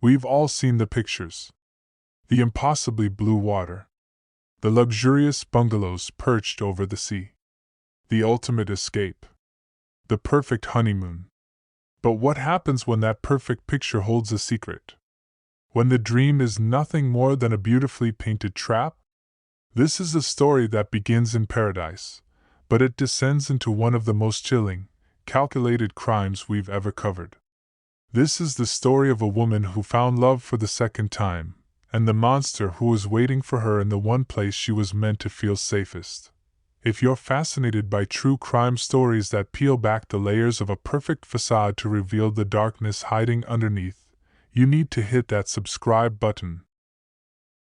We've all seen the pictures. The impossibly blue water. The luxurious bungalows perched over the sea. The ultimate escape. The perfect honeymoon. But what happens when that perfect picture holds a secret? When the dream is nothing more than a beautifully painted trap? This is a story that begins in paradise, but it descends into one of the most chilling, calculated crimes we've ever covered. This is the story of a woman who found love for the second time, and the monster who was waiting for her in the one place she was meant to feel safest. If you're fascinated by true crime stories that peel back the layers of a perfect facade to reveal the darkness hiding underneath, you need to hit that subscribe button.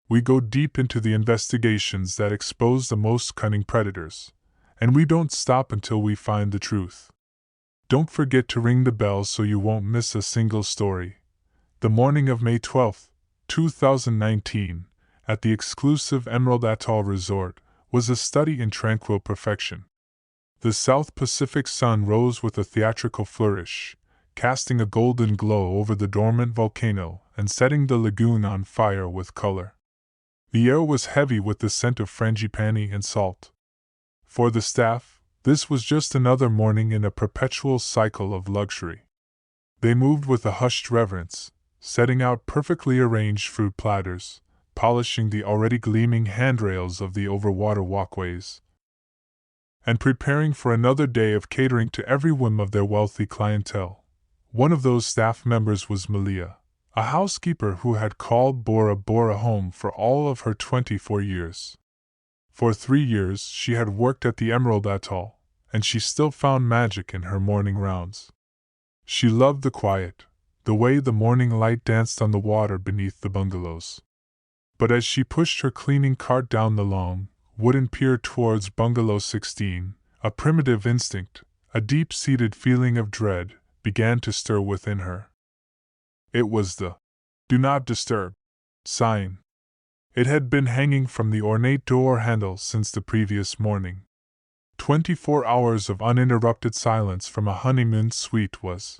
We go deep into the investigations that expose the most cunning predators, and we don't stop until we find the truth. Don't forget to ring the bell so you won't miss a single story. The morning of May 12, 2019, at the exclusive Emerald Atoll Resort, was a study in tranquil perfection. The South Pacific sun rose with a theatrical flourish, casting a golden glow over the dormant volcano and setting the lagoon on fire with color. The air was heavy with the scent of frangipani and salt. For the staff, this was just another morning in a perpetual cycle of luxury. They moved with a hushed reverence, setting out perfectly arranged fruit platters, polishing the already gleaming handrails of the overwater walkways, and preparing for another day of catering to every whim of their wealthy clientele. One of those staff members was Malia, a housekeeper who had called Bora Bora home for all of her 24 years. For 3 years she had worked at the Emerald Atoll, and she still found magic in her morning rounds. She loved the quiet, the way the morning light danced on the water beneath the bungalows. But as she pushed her cleaning cart down the long, wooden pier towards Bungalow 16, a primitive instinct, a deep-seated feeling of dread, began to stir within her. It was the "Do Not Disturb" sign. It had been hanging from the ornate door handle since the previous morning. 24 hours of uninterrupted silence from a honeymoon suite was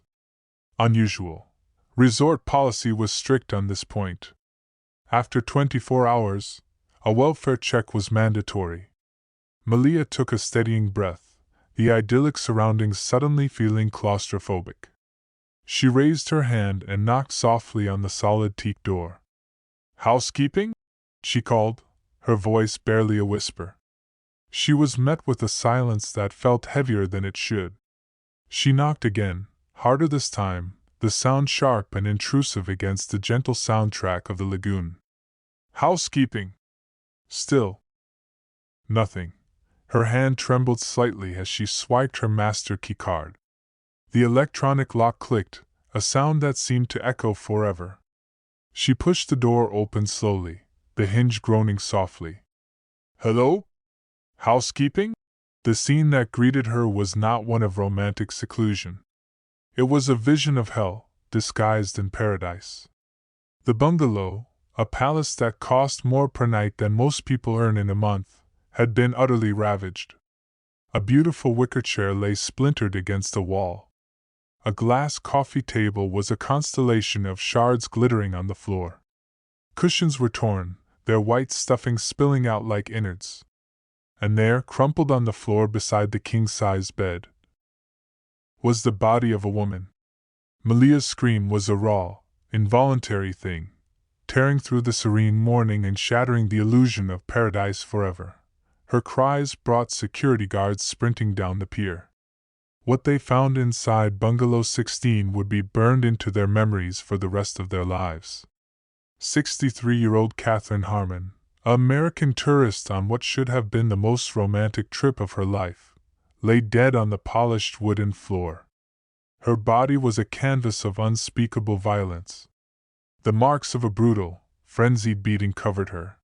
unusual. Resort policy was strict on this point. After 24 hours, a welfare check was mandatory. Malia took a steadying breath, the idyllic surroundings suddenly feeling claustrophobic. She raised her hand and knocked softly on the solid teak door. "Housekeeping?" she called, her voice barely a whisper. She was met with a silence that felt heavier than it should. She knocked again, harder this time, the sound sharp and intrusive against the gentle soundtrack of the lagoon. "Housekeeping!" Still. Nothing. Her hand trembled slightly as she swiped her master keycard. The electronic lock clicked, a sound that seemed to echo forever. She pushed the door open slowly, the hinge groaning softly. "Hello? Housekeeping?" The scene that greeted her was not one of romantic seclusion. It was a vision of hell, disguised in paradise. The bungalow, a palace that cost more per night than most people earn in a month, had been utterly ravaged. A beautiful wicker chair lay splintered against the wall. A glass coffee table was a constellation of shards glittering on the floor. Cushions were torn, their white stuffing spilling out like innards. And there, crumpled on the floor beside the king-size bed, was the body of a woman. Malia's scream was a raw, involuntary thing, tearing through the serene morning and shattering the illusion of paradise forever. Her cries brought security guards sprinting down the pier. What they found inside Bungalow 16 would be burned into their memories for the rest of their lives. 63-year-old Catherine Harmon, an American tourist on what should have been the most romantic trip of her life, lay dead on the polished wooden floor. Her body was a canvas of unspeakable violence. The marks of a brutal, frenzied beating covered her.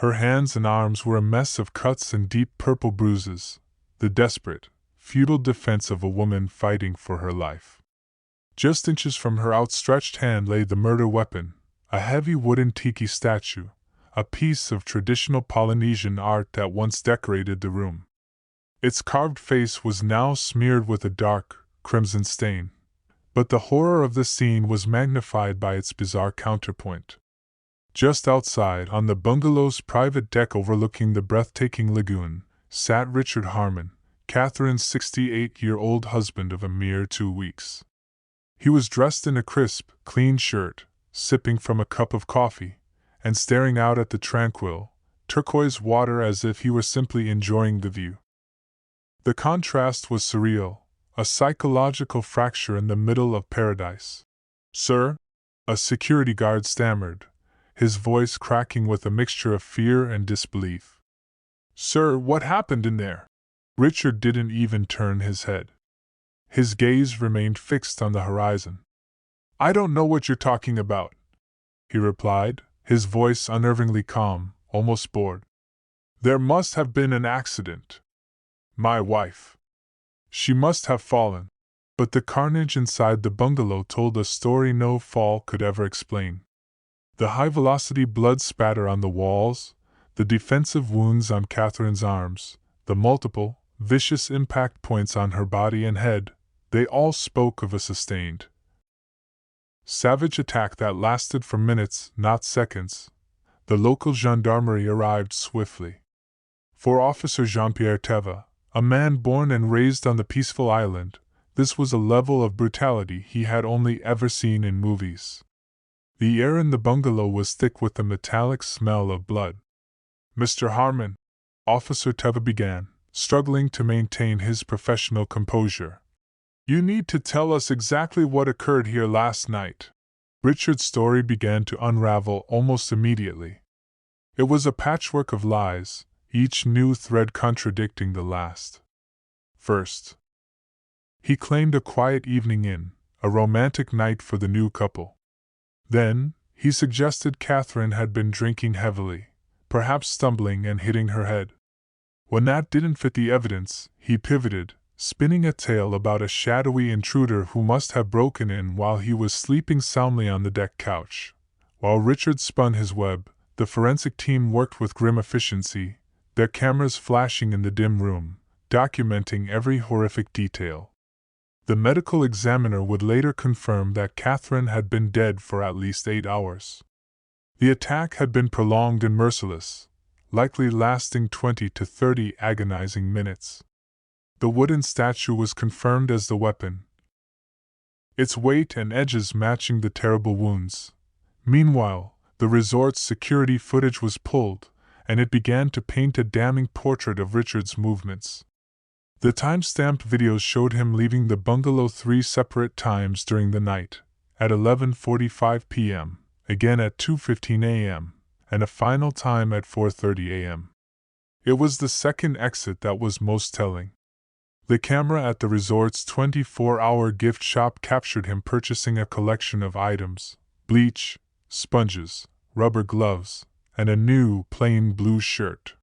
Her hands and arms were a mess of cuts and deep purple bruises, the desperate, futile defense of a woman fighting for her life. Just inches from her outstretched hand lay the murder weapon, a heavy wooden tiki statue, a piece of traditional Polynesian art that once decorated the room. Its carved face was now smeared with a dark, crimson stain, But the horror of the scene was magnified by its bizarre counterpoint. Just outside, on the bungalow's private deck overlooking the breathtaking lagoon, sat Richard Harmon, Catherine's 68-year-old husband of a mere 2 weeks. He was dressed in a crisp, clean shirt, sipping from a cup of coffee, and staring out at the tranquil, turquoise water as if he were simply enjoying the view. The contrast was surreal, a psychological fracture in the middle of paradise. "Sir?" a security guard stammered, his voice cracking with a mixture of fear and disbelief. "Sir, what happened in there?" Richard didn't even turn his head. His gaze remained fixed on the horizon. "I don't know what you're talking about," he replied, his voice unnervingly calm, almost bored. "There must have been an accident. My wife. She must have fallen." But the carnage inside the bungalow told a story no fall could ever explain. The high-velocity blood spatter on the walls, the defensive wounds on Catherine's arms, the multiple, vicious impact points on her body and head, they all spoke of a sustained, savage attack that lasted for minutes, not seconds. The local gendarmerie arrived swiftly. For Officer Jean-Pierre Teva, a man born and raised on the peaceful island, this was a level of brutality he had only ever seen in movies. The air in the bungalow was thick with the metallic smell of blood. "Mr. Harmon," Officer Teva began, struggling to maintain his professional composure, "you need to tell us exactly what occurred here last night." Richard's story began to unravel almost immediately. It was a patchwork of lies, each new thread contradicting the last. First, he claimed a quiet evening in, a romantic night for the new couple. Then, he suggested Catherine had been drinking heavily, perhaps stumbling and hitting her head. When that didn't fit the evidence, he pivoted, spinning a tale about a shadowy intruder who must have broken in while he was sleeping soundly on the deck couch. While Richard spun his web, the forensic team worked with grim efficiency, their cameras flashing in the dim room, documenting every horrific detail. The medical examiner would later confirm that Catherine had been dead for at least 8 hours. The attack had been prolonged and merciless, likely lasting 20 to 30 agonizing minutes. The wooden statue was confirmed as the weapon, its weight and edges matching the terrible wounds. Meanwhile, the resort's security footage was pulled, and it began to paint a damning portrait of Richard's movements. The time-stamped videos showed him leaving the bungalow 3 separate times during the night, at 11:45 p.m., again at 2:15 a.m., and a final time at 4:30 a.m. It was the second exit that was most telling. The camera at the resort's 24-hour gift shop captured him purchasing a collection of items: bleach, sponges, rubber gloves, and a new, plain blue shirt.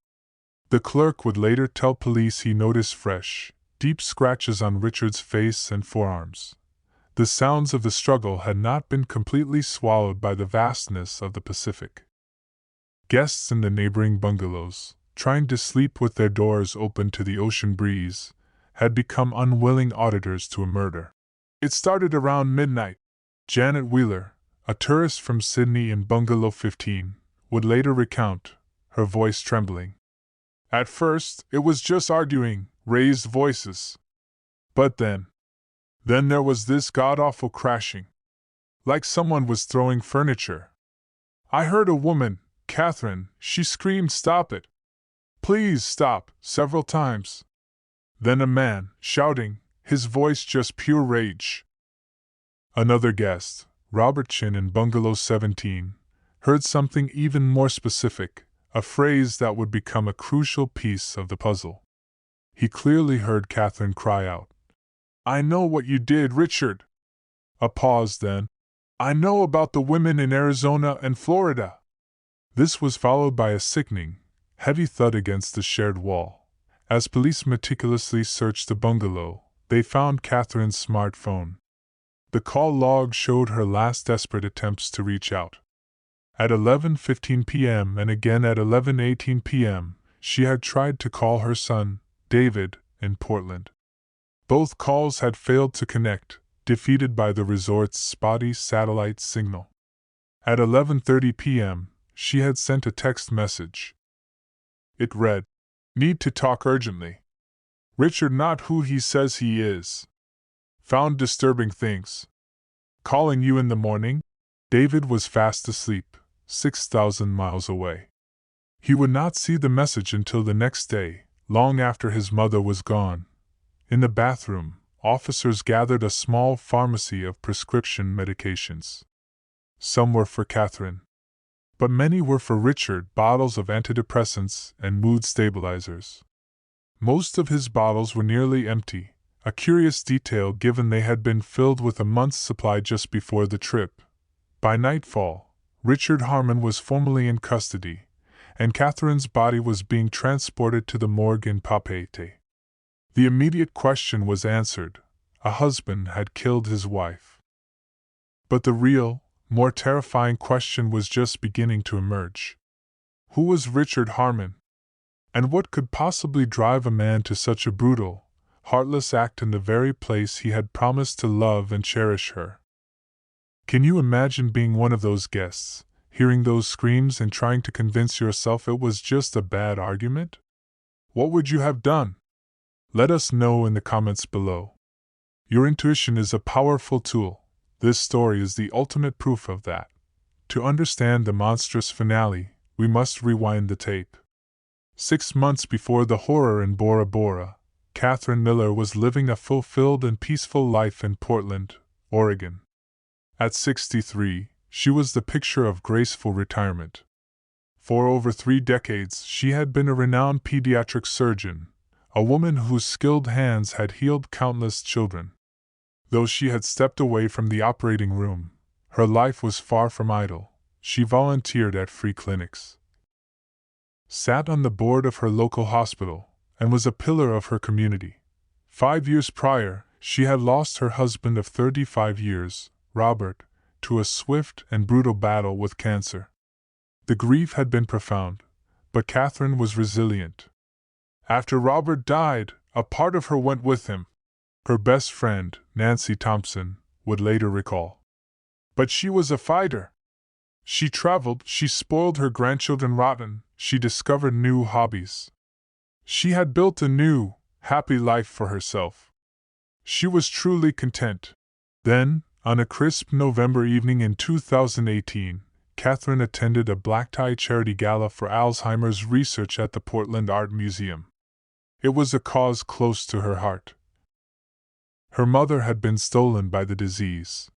The clerk would later tell police he noticed fresh, deep scratches on Richard's face and forearms. The sounds of the struggle had not been completely swallowed by the vastness of the Pacific. Guests in the neighboring bungalows, trying to sleep with their doors open to the ocean breeze, had become unwilling auditors to a murder. "It started around midnight," Janet Wheeler, a tourist from Sydney in Bungalow 15, would later recount, her voice trembling. "At first, it was just arguing, raised voices. But then there was this god-awful crashing. Like someone was throwing furniture. I heard a woman, Catherine, she screamed, 'Stop it! Please stop!' several times. Then a man, shouting, his voice just pure rage." Another guest, Robert Chin in Bungalow 17, heard something even more specific, a phrase that would become a crucial piece of the puzzle. He clearly heard Catherine cry out, "I know what you did, Richard!" A pause then, "I know about the women in Arizona and Florida." This was followed by a sickening, heavy thud against the shared wall. As police meticulously searched the bungalow, they found Catherine's smartphone. The call log showed her last desperate attempts to reach out. At 11:15 p.m. and again at 11:18 p.m., she had tried to call her son, David, in Portland. Both calls had failed to connect, defeated by the resort's spotty satellite signal. At 11:30 p.m., she had sent a text message. It read, "Need to talk urgently. Richard not who he says he is. Found disturbing things. Calling you in the morning." David was fast asleep, 6,000 miles away. He would not see the message until the next day, long after his mother was gone. In the bathroom, officers gathered a small pharmacy of prescription medications. Some were for Catherine, but many were for Richard, bottles of antidepressants and mood stabilizers. Most of his bottles were nearly empty, a curious detail given they had been filled with a month's supply just before the trip. By nightfall, Richard Harmon was formally in custody, and Catherine's body was being transported to the morgue in Papeete. The immediate question was answered: a husband had killed his wife. But the real, more terrifying question was just beginning to emerge. Who was Richard Harmon? And what could possibly drive a man to such a brutal, heartless act in the very place he had promised to love and cherish her? Can you imagine being one of those guests, hearing those screams and trying to convince yourself it was just a bad argument? What would you have done? Let us know in the comments below. Your intuition is a powerful tool. This story is the ultimate proof of that. To understand the monstrous finale, we must rewind the tape. 6 months before the horror in Bora Bora, Catherine Miller was living a fulfilled and peaceful life in Portland, Oregon. At 63, she was the picture of graceful retirement. For over 3 decades, she had been a renowned pediatric surgeon, a woman whose skilled hands had healed countless children. Though she had stepped away from the operating room, her life was far from idle. She volunteered at free clinics, sat on the board of her local hospital, and was a pillar of her community. 5 years prior, she had lost her husband of 35 years, Robert, to a swift and brutal battle with cancer. The grief had been profound, but Catherine was resilient. After Robert died, a part of her went with him. Her best friend, Nancy Thompson, would later recall. But she was a fighter. She traveled, she spoiled her grandchildren rotten, she discovered new hobbies. She had built a new, happy life for herself. She was truly content. Then, on a crisp November evening in 2018, Catherine attended a black-tie charity gala for Alzheimer's research at the Portland Art Museum. It was a cause close to her heart. Her mother had been stolen by the disease.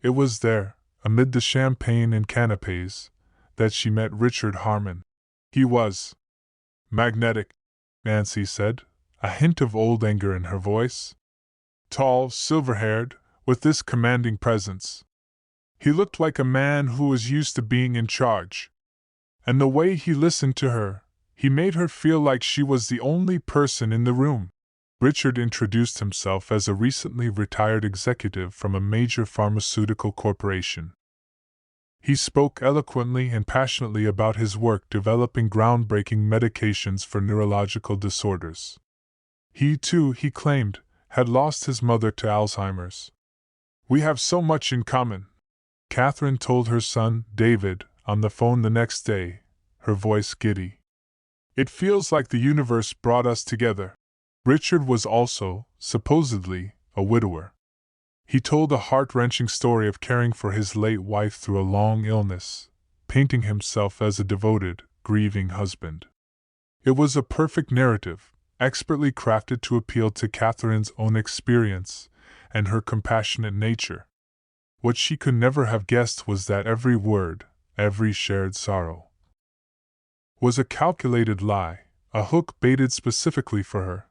It was there, amid the champagne and canapés, that she met Richard Harmon. He was magnetic, Nancy said, a hint of old anger in her voice. Tall, silver-haired, with this commanding presence. He looked like a man who was used to being in charge. And the way he listened to her, he made her feel like she was the only person in the room. Richard introduced himself as a recently retired executive from a major pharmaceutical corporation. He spoke eloquently and passionately about his work developing groundbreaking medications for neurological disorders. He too, he claimed, had lost his mother to Alzheimer's. "We have so much in common," Catherine told her son, David, on the phone the next day, her voice giddy. "It feels like the universe brought us together." Richard was also, supposedly, a widower. He told a heart-wrenching story of caring for his late wife through a long illness, painting himself as a devoted, grieving husband. It was a perfect narrative, expertly crafted to appeal to Catherine's own experience and her compassionate nature. What she could never have guessed was that every word, every shared sorrow, was a calculated lie, a hook baited specifically for her.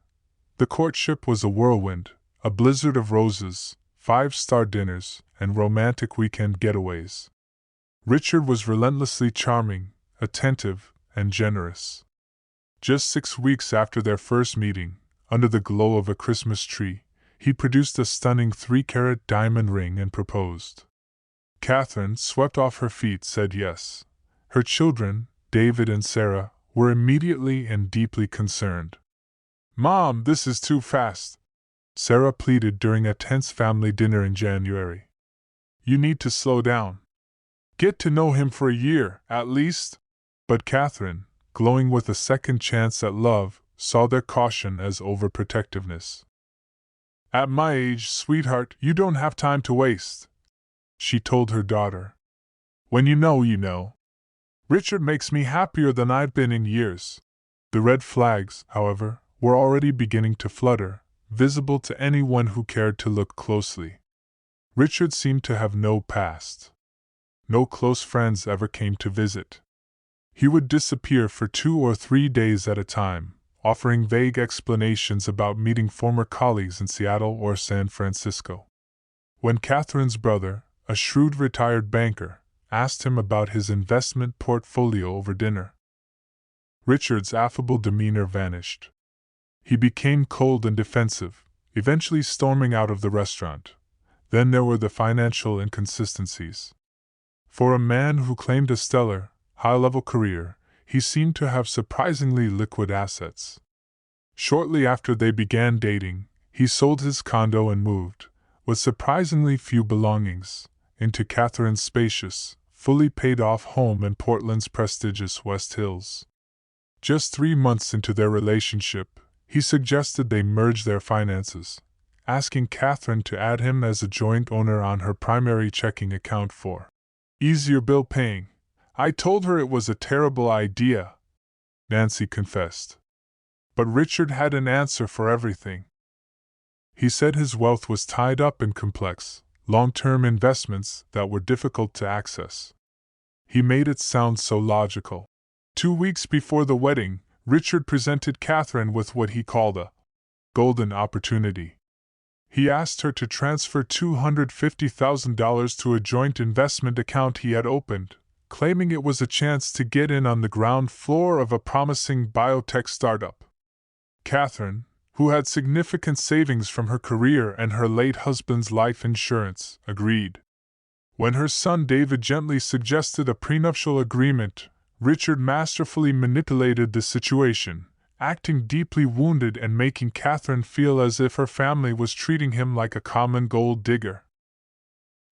The courtship was a whirlwind, a blizzard of roses, 5-star dinners, and romantic weekend getaways. Richard was relentlessly charming, attentive, and generous. Just 6 weeks after their first meeting, under the glow of a Christmas tree, he produced a stunning 3-carat diamond ring and proposed. Catherine, swept off her feet, said yes. Her children, David and Sarah, were immediately and deeply concerned. "Mom, this is too fast. Sarah pleaded during a tense family dinner in January. "You need to slow down. Get to know him for a year, at least." But Catherine, glowing with a second chance at love, saw their caution as overprotectiveness. "At my age, sweetheart, you don't have time to waste," she told her daughter. "When you know, you know. Richard makes me happier than I've been in years." The red flags, however, were already beginning to flutter, visible to anyone who cared to look closely. Richard seemed to have no past. No close friends ever came to visit. He would disappear for 2 or 3 days at a time, offering vague explanations about meeting former colleagues in Seattle or San Francisco. When Catherine's brother, a shrewd retired banker, asked him about his investment portfolio over dinner, Richard's affable demeanor vanished. He became cold and defensive, eventually storming out of the restaurant. Then there were the financial inconsistencies. For a man who claimed a stellar, high-level career, he seemed to have surprisingly liquid assets. Shortly after they began dating, he sold his condo and moved, with surprisingly few belongings, into Catherine's spacious, fully paid-off home in Portland's prestigious West Hills. Just 3 months into their relationship, he suggested they merge their finances, asking Catherine to add him as a joint owner on her primary checking account for easier bill paying. "I told her it was a terrible idea," Nancy confessed. But Richard had an answer for everything. He said his wealth was tied up in complex, long-term investments that were difficult to access. He made it sound so logical. 2 weeks before the wedding, Richard presented Catherine with what he called a golden opportunity. He asked her to transfer $250,000 to a joint investment account he had opened, claiming it was a chance to get in on the ground floor of a promising biotech startup. Catherine, who had significant savings from her career and her late husband's life insurance, agreed. When her son David gently suggested a prenuptial agreement, Richard masterfully manipulated the situation, acting deeply wounded and making Catherine feel as if her family was treating him like a common gold digger.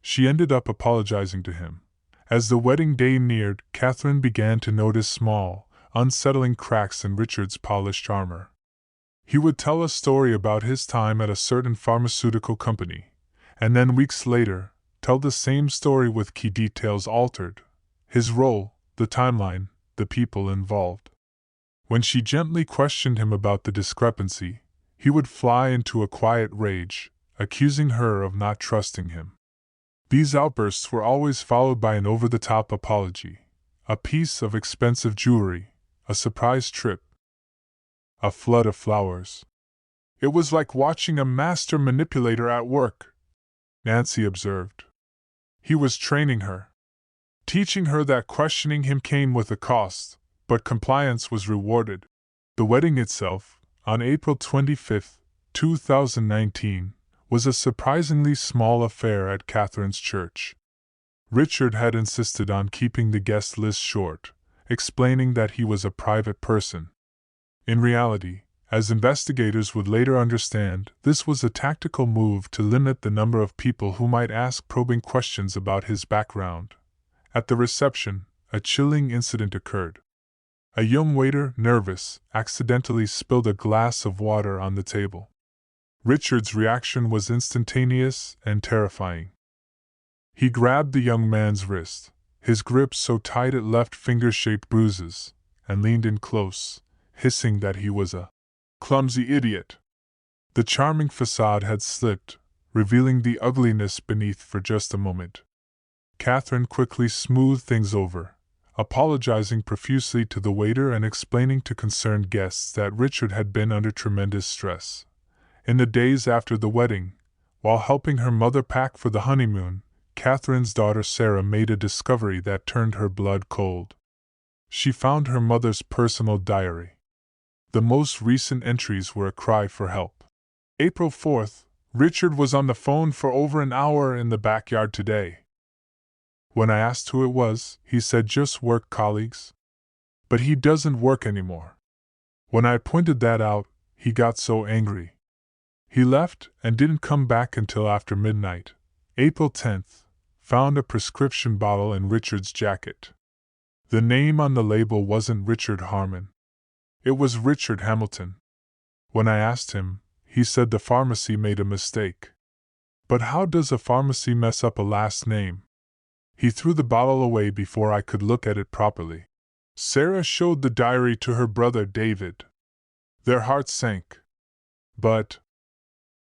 She ended up apologizing to him. As the wedding day neared, Catherine began to notice small, unsettling cracks in Richard's polished armor. He would tell a story about his time at a certain pharmaceutical company, and then weeks later, tell the same story with key details altered: his role, the timeline, the people involved. When she gently questioned him about the discrepancy, he would fly into a quiet rage, accusing her of not trusting him. These outbursts were always followed by an over-the-top apology, a piece of expensive jewelry, a surprise trip, a flood of flowers. It was like watching a master manipulator at work, Nancy observed. He was training her, teaching her that questioning him came with a cost, but compliance was rewarded. The wedding itself, on April 25, 2019, was a surprisingly small affair at Catherine's church. Richard had insisted on keeping the guest list short, explaining that he was a private person. In reality, as investigators would later understand, this was a tactical move to limit the number of people who might ask probing questions about his background. At the reception, a chilling incident occurred. A young waiter, nervous, accidentally spilled a glass of water on the table. Richard's reaction was instantaneous and terrifying. He grabbed the young man's wrist, his grip so tight it left finger-shaped bruises, and leaned in close, hissing that he was a clumsy idiot. The charming facade had slipped, revealing the ugliness beneath for just a moment. Catherine quickly smoothed things over, apologizing profusely to the waiter and explaining to concerned guests that Richard had been under tremendous stress. In the days after the wedding, while helping her mother pack for the honeymoon, Catherine's daughter Sarah made a discovery that turned her blood cold. She found her mother's personal diary. The most recent entries were a cry for help. April 4th, Richard was on the phone for over an hour in the backyard today. When I asked who it was, he said just work colleagues. But he doesn't work anymore. When I pointed that out, he got so angry. He left and didn't come back until after midnight. April 10th. Found a prescription bottle in Richard's jacket. The name on the label wasn't Richard Harmon. It was Richard Hamilton. When I asked him, he said the pharmacy made a mistake. But how does a pharmacy mess up a last name? He threw the bottle away before I could look at it properly. Sarah showed the diary to her brother David. Their hearts sank. But,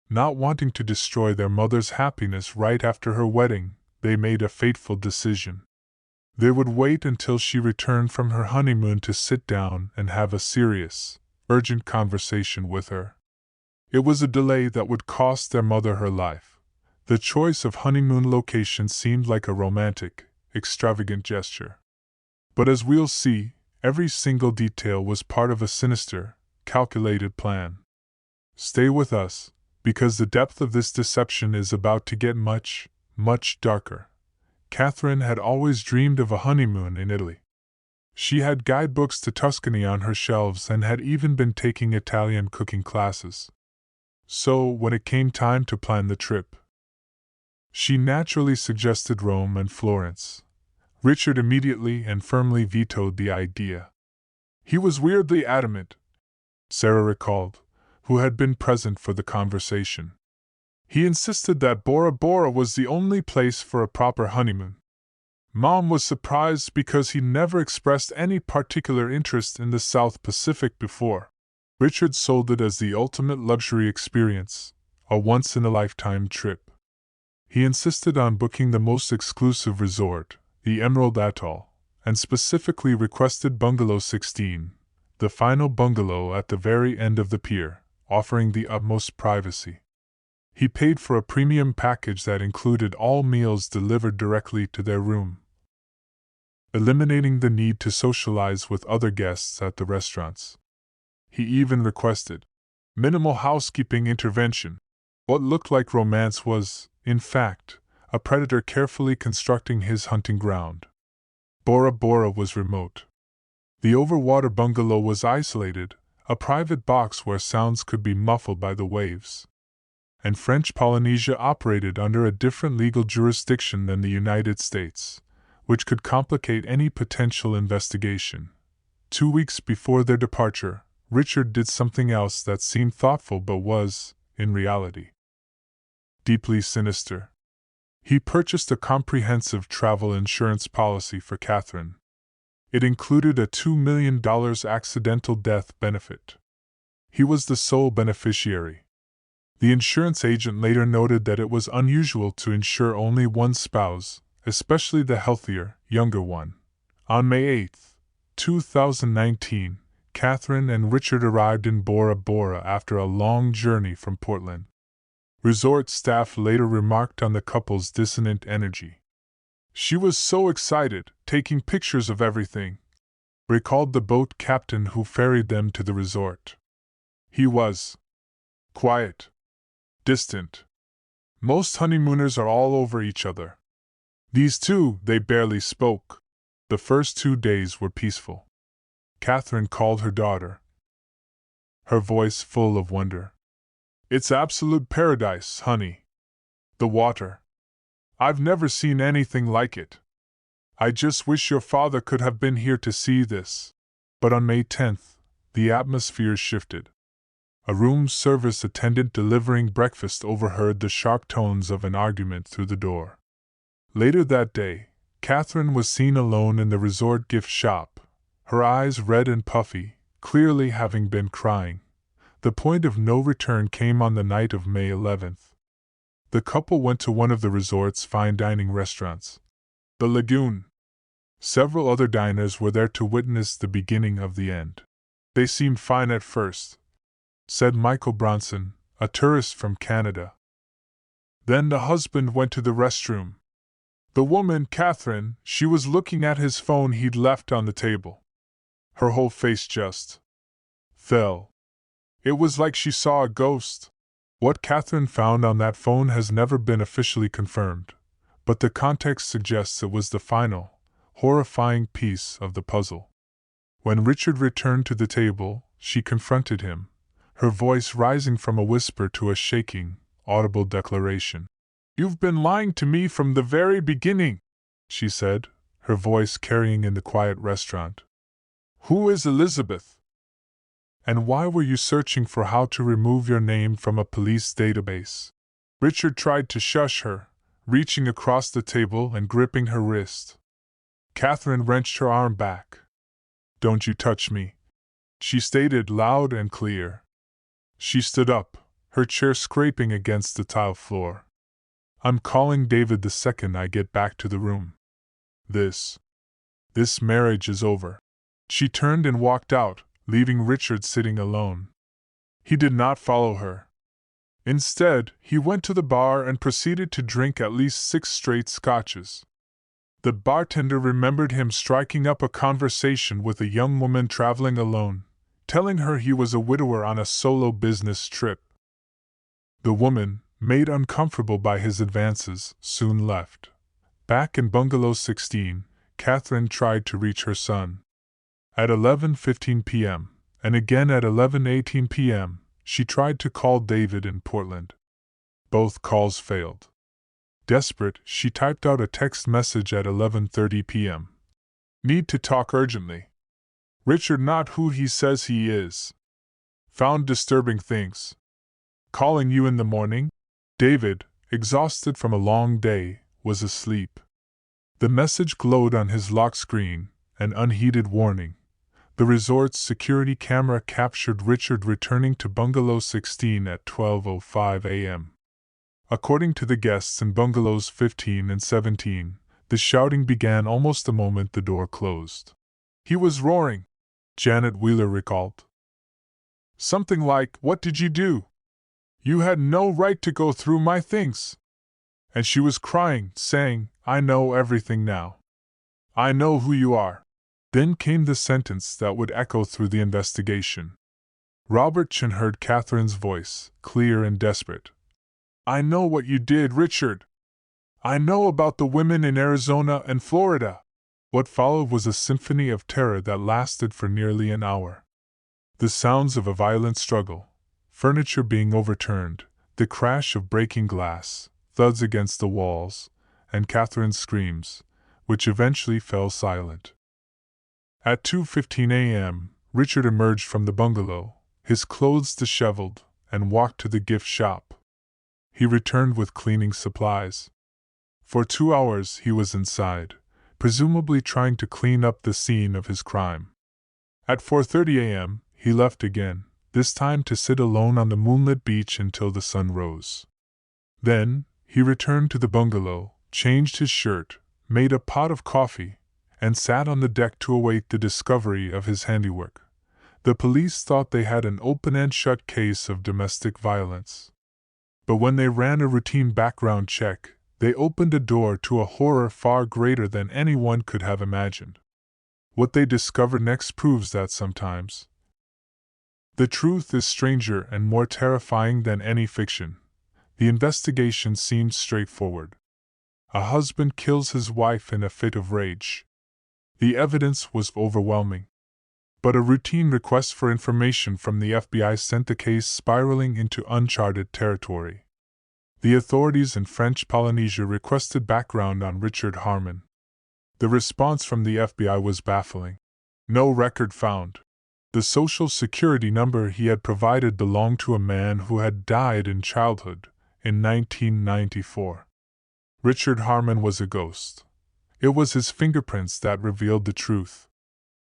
not wanting to destroy their mother's happiness right after her wedding, they made a fateful decision. They would wait until she returned from her honeymoon to sit down and have a serious, urgent conversation with her. It was a delay that would cost their mother her life. The choice of honeymoon location seemed like a romantic, extravagant gesture. But as we'll see, every single detail was part of a sinister, calculated plan. Stay with us, because the depth of this deception is about to get much, much darker. Catherine had always dreamed of a honeymoon in Italy. She had guidebooks to Tuscany on her shelves and had even been taking Italian cooking classes. So, when it came time to plan the trip, she naturally suggested Rome and Florence. Richard immediately and firmly vetoed the idea. He was weirdly adamant, Sarah recalled, who had been present for the conversation. He insisted that Bora Bora was the only place for a proper honeymoon. Mom was surprised because he never expressed any particular interest in the South Pacific before. Richard sold it as the ultimate luxury experience, a once-in-a-lifetime trip. He insisted on booking the most exclusive resort, the Emerald Atoll, and specifically requested Bungalow 16, the final bungalow at the very end of the pier, offering the utmost privacy. He paid for a premium package that included all meals delivered directly to their room, eliminating the need to socialize with other guests at the restaurants. He even requested minimal housekeeping intervention. What looked like romance was, in fact, a predator carefully constructing his hunting ground. Bora Bora was remote. The overwater bungalow was isolated, a private box where sounds could be muffled by the waves. And French Polynesia operated under a different legal jurisdiction than the United States, which could complicate any potential investigation. 2 weeks before their departure, Richard did something else that seemed thoughtful but was, in reality, deeply sinister. He purchased a comprehensive travel insurance policy for Catherine. It included a $2 million accidental death benefit. He was the sole beneficiary. The insurance agent later noted that it was unusual to insure only one spouse, especially the healthier, younger one. On May 8, 2019, Catherine and Richard arrived in Bora Bora after a long journey from Portland. Resort staff later remarked on the couple's dissonant energy. "She was so excited, taking pictures of everything," recalled the boat captain who ferried them to the resort. He was quiet, distant. Most honeymooners are all over each other. These two, they barely spoke. The first 2 days were peaceful. Catherine called her daughter, her voice full of wonder. "It's absolute paradise, honey. The water. I've never seen anything like it. I just wish your father could have been here to see this." But on May 10th, the atmosphere shifted. A room service attendant delivering breakfast overheard the sharp tones of an argument through the door. Later that day, Catherine was seen alone in the resort gift shop, her eyes red and puffy, clearly having been crying. The point of no return came on the night of May 11th. The couple went to one of the resort's fine dining restaurants, the Lagoon. Several other diners were there to witness the beginning of the end. "They seemed fine at first," said Michael Bronson, a tourist from Canada. "Then the husband went to the restroom. The woman, Catherine, she was looking at his phone he'd left on the table. Her whole face just fell. It was like she saw a ghost." What Catherine found on that phone has never been officially confirmed, but the context suggests it was the final, horrifying piece of the puzzle. When Richard returned to the table, she confronted him, her voice rising from a whisper to a shaking, audible declaration. "You've been lying to me from the very beginning," she said, her voice carrying in the quiet restaurant. "Who is Elizabeth? And why were you searching for how to remove your name from a police database?" Richard tried to shush her, reaching across the table and gripping her wrist. Catherine wrenched her arm back. "Don't you touch me," she stated loud and clear. She stood up, her chair scraping against the tile floor. "I'm calling David the second I get back to the room. This marriage is over." She turned and walked out, leaving Richard sitting alone. He did not follow her. Instead, he went to the bar and proceeded to drink at least 6 straight scotches. The bartender remembered him striking up a conversation with a young woman traveling alone, telling her he was a widower on a solo business trip. The woman, made uncomfortable by his advances, soon left. Back in Bungalow 16, Catherine tried to reach her son. At 11:15 p.m., and again at 11:18 p.m., she tried to call David in Portland. Both calls failed. Desperate, she typed out a text message at 11:30 p.m. "Need to talk urgently. Richard not who he says he is. Found disturbing things. Calling you in the morning." David, exhausted from a long day, was asleep. The message glowed on his lock screen, an unheeded warning. The resort's security camera captured Richard returning to Bungalow 16 at 12:05 a.m. According to the guests in Bungalows 15 and 17, the shouting began almost the moment the door closed. "He was roaring," Janet Wheeler recalled. "Something like, 'What did you do? You had no right to go through my things.' And she was crying, saying, 'I know everything now. I know who you are.'" Then came the sentence that would echo through the investigation. Robert Chin heard Catherine's voice, clear and desperate. "I know what you did, Richard. I know about the women in Arizona and Florida." What followed was a symphony of terror that lasted for nearly an hour. The sounds of a violent struggle, furniture being overturned, the crash of breaking glass, thuds against the walls, and Catherine's screams, which eventually fell silent. At 2:15 a.m., Richard emerged from the bungalow, his clothes disheveled, and walked to the gift shop. He returned with cleaning supplies. For 2 hours he was inside, presumably trying to clean up the scene of his crime. At 4:30 a.m., he left again, this time to sit alone on the moonlit beach until the sun rose. Then, he returned to the bungalow, changed his shirt, made a pot of coffee, and sat on the deck to await the discovery of his handiwork. The police thought they had an open-and-shut case of domestic violence. But when they ran a routine background check, they opened a door to a horror far greater than anyone could have imagined. What they discovered next proves that sometimes the truth is stranger and more terrifying than any fiction. The investigation seemed straightforward. A husband kills his wife in a fit of rage. The evidence was overwhelming. But a routine request for information from the FBI sent the case spiraling into uncharted territory. The authorities in French Polynesia requested background on Richard Harmon. The response from the FBI was baffling. No record found. The social security number he had provided belonged to a man who had died in childhood, in 1994. Richard Harmon was a ghost. It was his fingerprints that revealed the truth.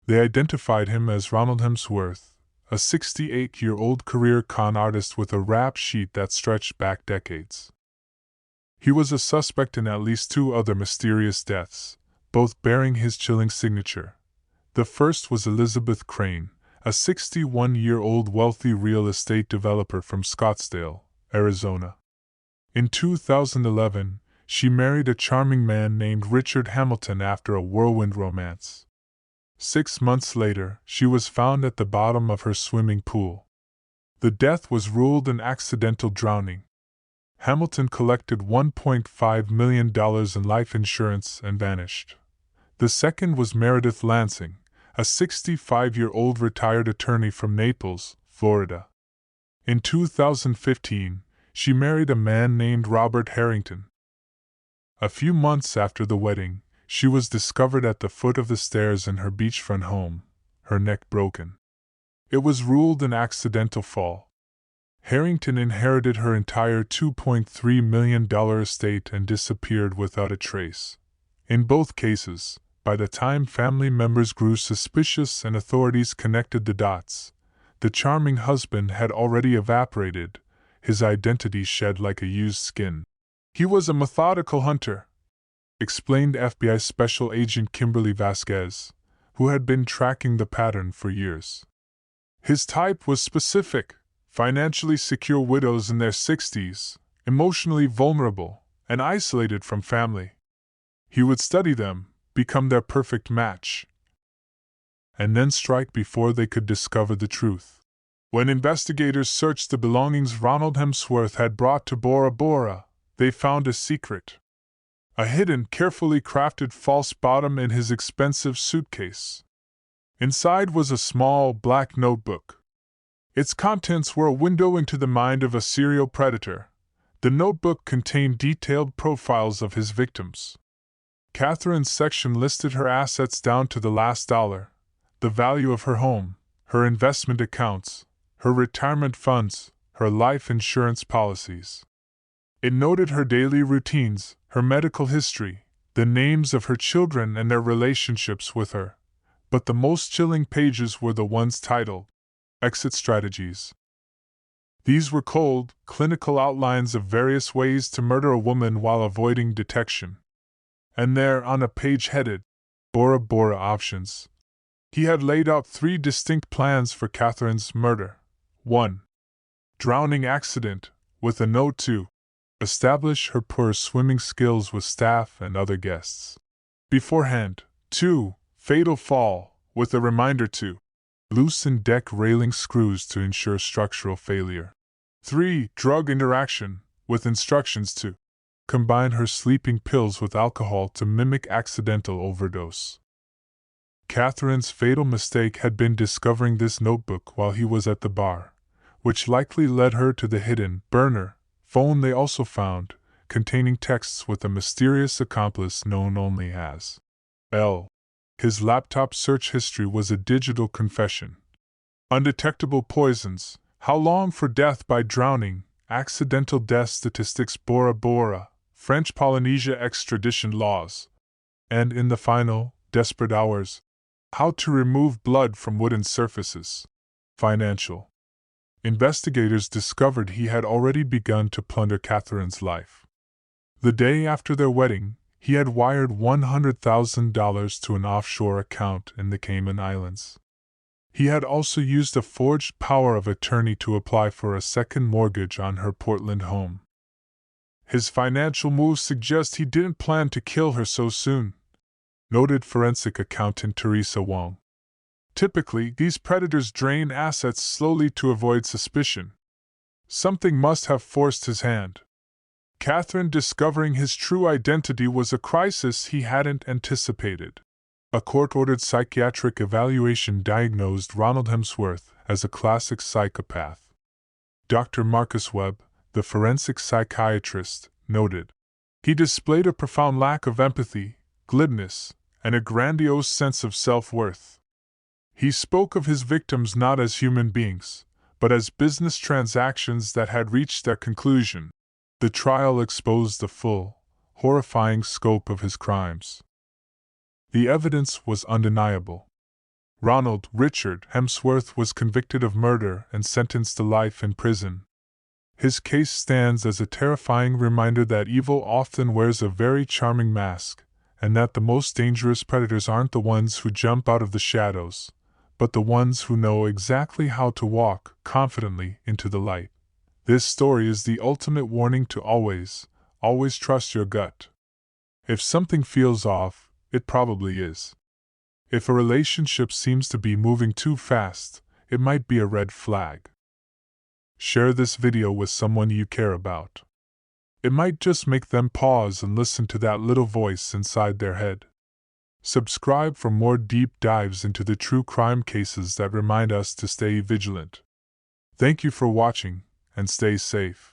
They identified him as Ronald Hemsworth, a 68-year-old career con artist with a rap sheet that stretched back decades. He was a suspect in at least 2 other mysterious deaths, both bearing his chilling signature. The first was Elizabeth Crane, a 61-year-old wealthy real estate developer from Scottsdale, Arizona. In 2011, she married a charming man named Richard Hamilton after a whirlwind romance. 6 months later, she was found at the bottom of her swimming pool. The death was ruled an accidental drowning. Hamilton collected $1.5 million in life insurance and vanished. The second was Meredith Lansing, a 65-year-old retired attorney from Naples, Florida. In 2015, she married a man named Robert Harrington. A few months after the wedding, she was discovered at the foot of the stairs in her beachfront home, her neck broken. It was ruled an accidental fall. Harrington inherited her entire $2.3 million estate and disappeared without a trace. In both cases, by the time family members grew suspicious and authorities connected the dots, the charming husband had already evaporated, his identity shed like a used skin. He was a methodical hunter, explained FBI Special Agent Kimberly Vasquez, who had been tracking the pattern for years. His type was specific: financially secure widows in their 60s, emotionally vulnerable, and isolated from family. He would study them, become their perfect match, and then strike before they could discover the truth. When investigators searched the belongings Ronald Hemsworth had brought to Bora Bora, they found a secret: a hidden, carefully crafted false bottom in his expensive suitcase. Inside was a small, black notebook. Its contents were a window into the mind of a serial predator. The notebook contained detailed profiles of his victims. Catherine's section listed her assets down to the last dollar: the value of her home, her investment accounts, her retirement funds, her life insurance policies. It noted her daily routines, her medical history, the names of her children and their relationships with her. But the most chilling pages were the ones titled Exit Strategies. These were cold, clinical outlines of various ways to murder a woman while avoiding detection. And there, on a page headed Bora Bora Options, he had laid out 3 distinct plans for Catherine's murder. 1. Drowning accident, with a note to establish her poor swimming skills with staff and other guests beforehand. 2. Fatal fall, with a reminder to loosen deck railing screws to ensure structural failure. 3. Drug interaction, with instructions to combine her sleeping pills with alcohol to mimic accidental overdose. Catherine's fatal mistake had been discovering this notebook while he was at the bar, which likely led her to the hidden burner phone they also found, containing texts with a mysterious accomplice known only as L. His laptop search history was a digital confession. Undetectable poisons, how long for death by drowning, accidental death statistics, Bora Bora, French Polynesia extradition laws, and in the final, desperate hours, how to remove blood from wooden surfaces. Financial. Investigators discovered he had already begun to plunder Catherine's life. The day after their wedding, he had wired $100,000 to an offshore account in the Cayman Islands. He had also used a forged power of attorney to apply for a second mortgage on her Portland home. His financial moves suggest he didn't plan to kill her so soon, noted forensic accountant Teresa Wong. Typically, these predators drain assets slowly to avoid suspicion. Something must have forced his hand. Catherine discovering his true identity was a crisis he hadn't anticipated. A court-ordered psychiatric evaluation diagnosed Ronald Hemsworth as a classic psychopath. Dr. Marcus Webb, the forensic psychiatrist, noted, "He displayed a profound lack of empathy, glibness, and a grandiose sense of self-worth. He spoke of his victims not as human beings, but as business transactions that had reached their conclusion." The trial exposed the full, horrifying scope of his crimes. The evidence was undeniable. Ronald Richard Hemsworth was convicted of murder and sentenced to life in prison. His case stands as a terrifying reminder that evil often wears a very charming mask, and that the most dangerous predators aren't the ones who jump out of the shadows, but the ones who know exactly how to walk confidently into the light. This story is the ultimate warning to always trust your gut. If something feels off, it probably is. If a relationship seems to be moving too fast, it might be a red flag. Share this video with someone you care about. It might just make them pause and listen to that little voice inside their head. Subscribe for more deep dives into the true crime cases that remind us to stay vigilant. Thank you for watching, and stay safe.